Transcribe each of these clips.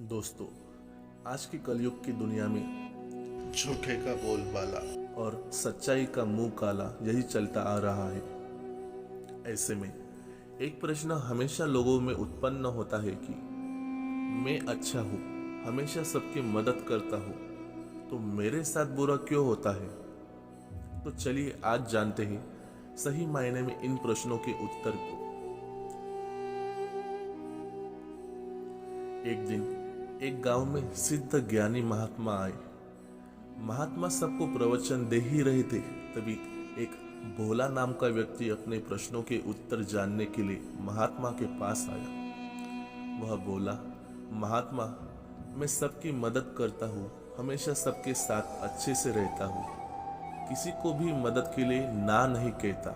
दोस्तों, आज की कलयुग की दुनिया में झूठे का बोलबाला। और सच्चाई का मुंह काला यही चलता आ रहा है। ऐसे में एक प्रश्न हमेशा लोगों में उत्पन्न होता है कि मैं अच्छा हूँ, हमेशा सबकी मदद करता हूँ, तो मेरे साथ बुरा क्यों होता है। तो चलिए आज जानते हैं सही मायने में इन प्रश्नों के उत्तर को। एक दिन एक गांव में सिद्ध ज्ञानी महात्मा आए। महात्मा सबको प्रवचन दे ही रहे थे, तभी एक भोला नाम का व्यक्ति अपने प्रश्नों के उत्तर जानने के लिए महात्मा के पास आया। वह बोला, महात्मा, मैं सबकी मदद करता हूँ, हमेशा सबके साथ अच्छे से रहता हूँ, किसी को भी मदद के लिए ना नहीं कहता,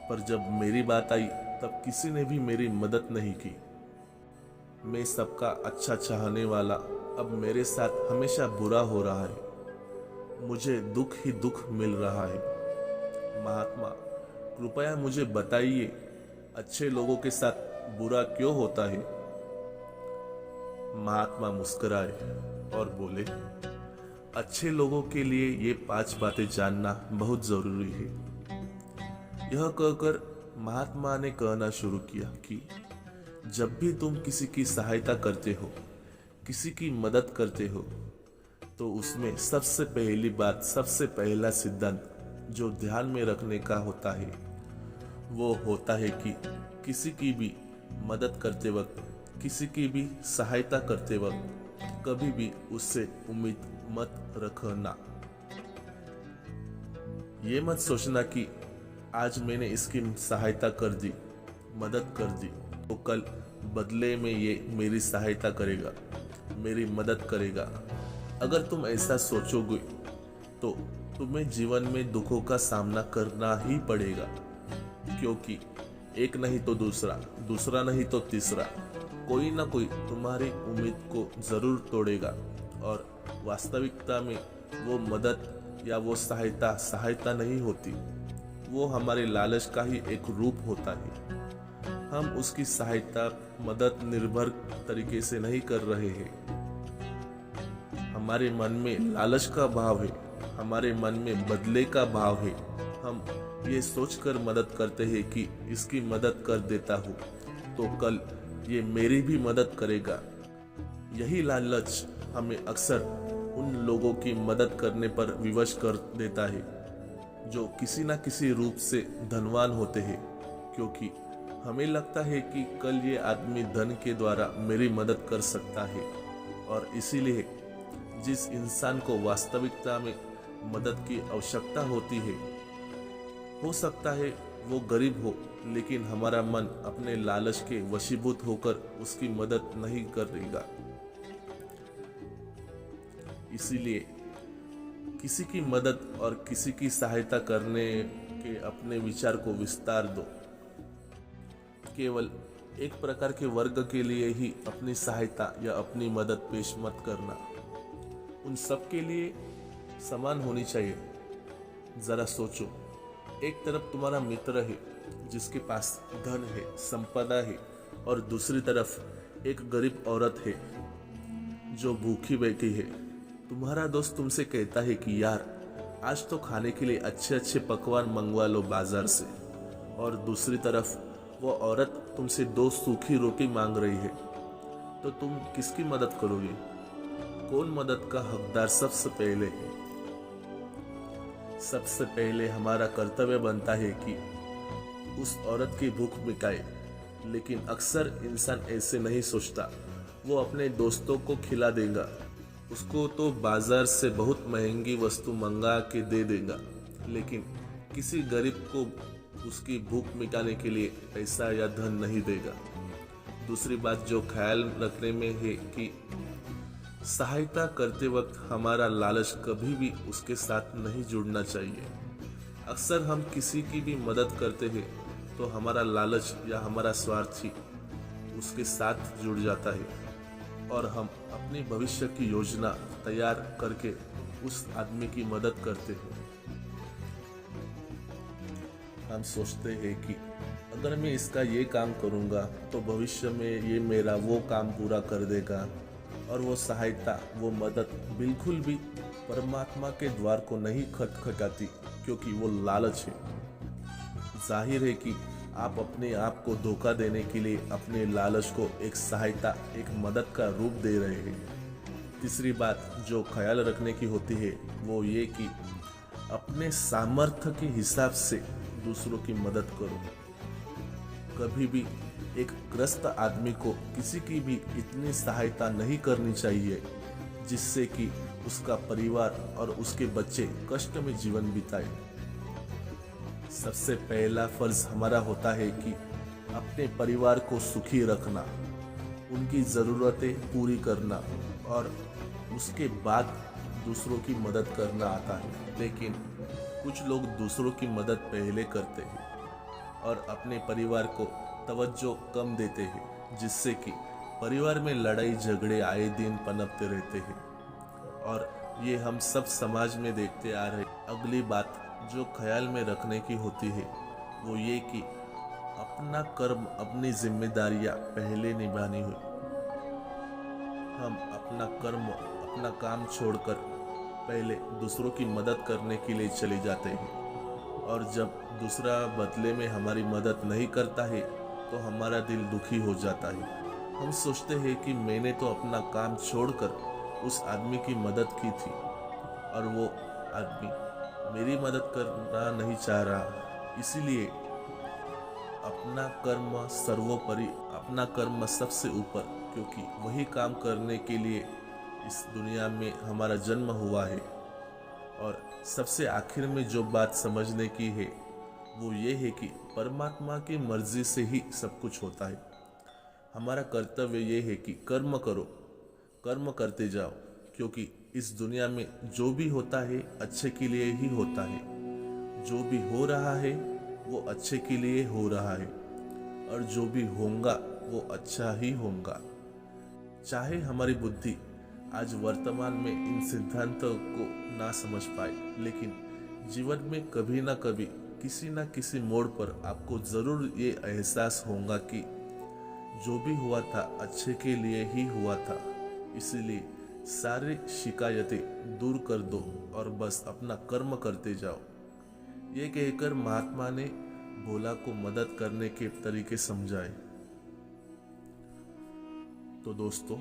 पर जब मेरी बात आई तब किसी ने भी मेरी मदद नहीं की। मैं सबका अच्छा चाहने वाला अब मेरे साथ हमेशा बुरा हो रहा है, मुझे दुख ही दुख मिल रहा है। महात्मा, कृपया मुझे बताइए, अच्छे लोगों के साथ बुरा क्यों होता है। महात्मा मुस्कुराए और बोले, अच्छे लोगों के लिए ये 5 बातें जानना बहुत जरूरी है। यह कहकर महात्मा ने कहना शुरू किया कि जब भी तुम किसी की सहायता करते हो, किसी की मदद करते हो, तो उसमें सबसे पहली बात, सबसे पहला सिद्धांत जो ध्यान में रखने का होता है वो होता है कि किसी की भी मदद करते वक्त, किसी की भी सहायता करते वक्त कभी भी उससे उम्मीद मत रखना। ये मत सोचना कि आज मैंने इसकी सहायता कर दी, मदद कर दी, तो कल बदले में ये मेरी सहायता करेगा, मेरी मदद करेगा। अगर तुम ऐसा सोचोगे तो तुम्हें जीवन में दुखों का सामना करना ही पड़ेगा, क्योंकि एक नहीं तो दूसरा, दूसरा नहीं तो तीसरा, कोई ना कोई तुम्हारी उम्मीद को जरूर तोड़ेगा। और वास्तविकता में वो मदद या वो सहायता नहीं होती, वो हमारे लालच का ही एक रूप होता है। हम उसकी सहायता, मदद निर्भर तरीके से नहीं कर रहे हैं। हमारे मन में लालच का भाव है, हमारे मन में बदले का भाव है। हम ये सोचकर मदद करते हैं कि इसकी मदद कर देता हूँ तो कल ये मेरी भी मदद करेगा। यही लालच हमें अक्सर उन लोगों की मदद करने पर विवश कर देता है जो किसी न किसी रूप से धनवान होते हैं, क्योंकि हमें लगता है कि कल ये आदमी धन के द्वारा मेरी मदद कर सकता है। और इसीलिए जिस इंसान को वास्तविकता में मदद की आवश्यकता होती है, हो सकता है वो गरीब हो, लेकिन हमारा मन अपने लालच के वशीभूत होकर उसकी मदद नहीं करेगा। इसीलिए किसी की मदद और किसी की सहायता करने के अपने विचार को विस्तार दो। केवल एक प्रकार के वर्ग के लिए ही अपनी सहायता या अपनी मदद पेश मत करना, उन सब के लिए समान होनी चाहिए। जरा सोचो, एक तरफ तुम्हारा मित्र है जिसके पास धन है, संपदा है, और दूसरी तरफ एक गरीब औरत है जो भूखी बैठी है। तुम्हारा दोस्त तुमसे कहता है कि यार, आज तो खाने के लिए अच्छे अच्छे पकवान मंगवा लो बाजार से, और दूसरी तरफ वो औरत तुमसे 2 सूखी रोटी मांग रही है, तो तुम किसकी मदद करोगे? कौन मदद का हकदार सबसे पहले है? सबसे पहले हमारा कर्तव्य बनता है कि उस औरत की भूख मिटाए, लेकिन अक्सर इंसान ऐसे नहीं सोचता। वो अपने दोस्तों को खिला देगा, उसको तो बाजार से बहुत महंगी वस्तु मंगा के दे देगा, लेकिन किसी गरीब को उसकी भूख मिटाने के लिए पैसा या धन नहीं देगा। दूसरी बात जो ख्याल रखने में है कि सहायता करते वक्त हमारा लालच कभी भी उसके साथ नहीं जुड़ना चाहिए। अक्सर हम किसी की भी मदद करते हैं तो हमारा लालच या हमारा स्वार्थी उसके साथ जुड़ जाता है, और हम अपनी भविष्य की योजना तैयार करके उस आदमी की मदद करते हैं। हम सोचते हैं कि अगर मैं इसका ये काम करूँगा तो भविष्य में ये मेरा वो काम पूरा कर देगा। और वो सहायता, वो मदद बिल्कुल भी परमात्मा के द्वार को नहीं खटखटाती, क्योंकि वो लालच है। जाहिर है कि आप अपने आप को धोखा देने के लिए अपने लालच को एक सहायता, एक मदद का रूप दे रहे हैं। तीसरी बात जो ख्याल रखने की होती है वो ये कि अपने सामर्थ्य के हिसाब से दूसरों की मदद करो। कभी भी एक ग्रस्त आदमी को किसी की भी इतनी सहायता नहीं करनी चाहिए जिससे कि उसका परिवार और उसके बच्चे कष्ट में जीवन बिताए। सबसे पहला फर्ज हमारा होता है कि अपने परिवार को सुखी रखना, उनकी ज़रूरतें पूरी करना और उसके बाद दूसरों की मदद करना आता है। लेकिन कुछ लोग दूसरों की मदद पहले करते हैं और अपने परिवार को तवज्जो कम देते हैं, जिससे कि परिवार में लड़ाई झगड़े आए दिन पनपते रहते हैं। और ये हम सब समाज में देखते आ रहे। अगली बात जो ख्याल में रखने की होती है वो ये कि अपना कर्म, अपनी जिम्मेदारियां पहले निभानी हुई। हम अपना कर्म, अपना काम छोड़कर पहले दूसरों की मदद करने के लिए चले जाते हैं, और जब दूसरा बदले में हमारी मदद नहीं करता है तो हमारा दिल दुखी हो जाता है। हम सोचते हैं कि मैंने तो अपना काम छोड़कर उस आदमी की मदद की थी और वो आदमी मेरी मदद करना नहीं चाह रहा। इसीलिए अपना कर्म सर्वोपरि, अपना कर्म सबसे ऊपर, क्योंकि वही काम करने के लिए इस दुनिया में हमारा जन्म हुआ है। और सबसे आखिर में जो बात समझने की है वो ये है कि परमात्मा की मर्जी से ही सब कुछ होता है। हमारा कर्तव्य ये है कि कर्म करो, कर्म करते जाओ, क्योंकि इस दुनिया में जो भी होता है अच्छे के लिए ही होता है। जो भी हो रहा है वो अच्छे के लिए हो रहा है, और जो भी होगा वो अच्छा ही होगा। चाहे हमारी बुद्धि आज वर्तमान में इन सिद्धांतों को ना समझ पाए, लेकिन जीवन में कभी ना कभी किसी ना किसी मोड़ पर आपको ज़रूर ये एहसास होगा कि जो भी हुआ था अच्छे के लिए ही हुआ था। इसीलिए सारी शिकायतें दूर कर दो और बस अपना कर्म करते जाओ। ये कहकर महात्मा ने भोला को मदद करने के तरीके समझाए। तो दोस्तों,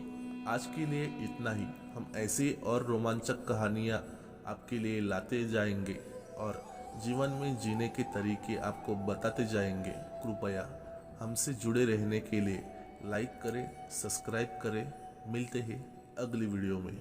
आज के लिए इतना ही। हम ऐसी और रोमांचक कहानियाँ आपके लिए लाते जाएंगे और जीवन में जीने के तरीके आपको बताते जाएंगे। कृपया हमसे जुड़े रहने के लिए लाइक करें, सब्सक्राइब करें। मिलते हैं अगली वीडियो में।